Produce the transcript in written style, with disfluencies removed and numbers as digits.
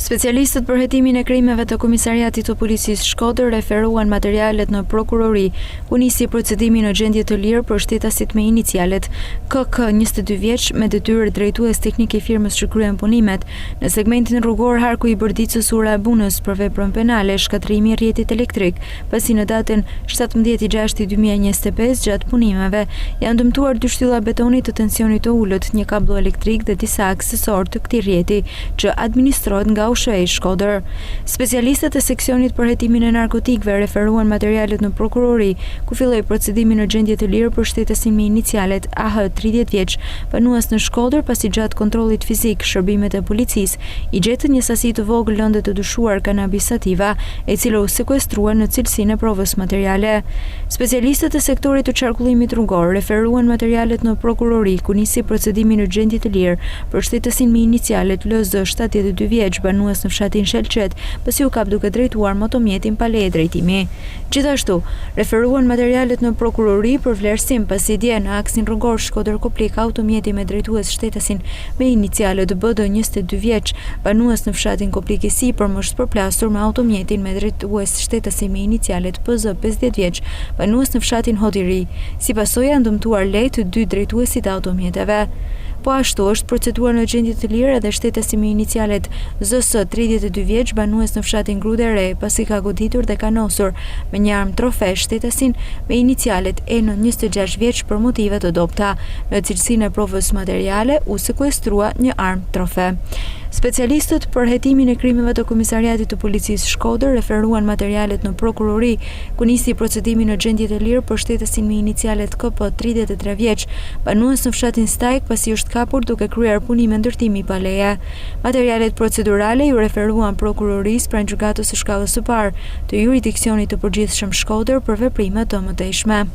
Specialistët për hetimin e krimeve të Komisariatit të Policisë Shkodër referuan materialet në prokurori, ku nisi procedimi në gjendje të lirë për shtetasit me inicialet KK 22 vjeç me detyrë drejtues teknike firmës që kryen punimet në segmentin rrugor Harku i Bërdicës Ura e Bunës për veprën penale shkatrimi i rrjetit elektrik, pasi në datën 17/6/2025 gjatë punimeve janë dëmtuar 2 shtylla betoni të tensionit të ulët, një kablo elektrik dhe disa aksesor të këtij rrjeti që administrohet nga USHE Shkodër. Specialistët e seksionit për hetimin e narkotikëve referuan materialet në prokurori, ku filloi procedimi në gjendje të lirë për shtetesin me inicialet AH 30 vjeç, banues në Shkodër, pasi gjatë kontrollit fizik shërbimet e policisë i gjetën një sasi të vogël lëndë të dyshuar kanabis sativa, e cila u sekuestrua në cilësinë e provës materiale. Specialistët e sektorit të qarkullimit rrugor referuan materialet në prokurori, ku nisi procedimi në gjendje të lirë për shtetesin me inicialet LZ 72 vjeç, banues në fshatin Shelqet, pasi u kap duke drejtuar motomjetin pa leje drejtimi. Gjithashtu, referuan materialet në prokurori për vlerësim, pasi dje në aksin rrugor Shkodër Koplik automjeti me drejtues shtetasin me inicialet BD 22 vjeç, banues në fshatin Koplik i Sipër, më shpërplasur me automjetin me drejtues shtetasin me inicialet PZ 50 vjeç, banues në fshatin Hodiri. Si pasojë janë dëmtuar lejë të 2 drejtuesit automjeteve. Po ashtu është proceduar në gjendje të lirë edhe shtetesi me inicialet ZS 32 vjeç, banues në fshatin Grude e Re, pasi ka goditur dhe ka nosur me një armë trofe shtetesin me inicialet EN 26 vjeç për motive të dobta. Në cilësinë e provës materiale u sekuestrua një armë trofe. Specialistët për hetimin e krimeve të Komisariatit të Policisë Shkodër referuan materialet në prokurori, ku nisi procedimi në gjendje të lirë për shtetesin me inicialet KP 33 vjeç, banues në fshatin Stajk, pasi është kapur duke kryer punime ndërtimi pa leje. Materialet procedurale ju referuan prokurorisë pranë gjykatës së shkallës së parë të jurisdiksionit të përgjithshëm Shkodër për veprime të mëtejshme.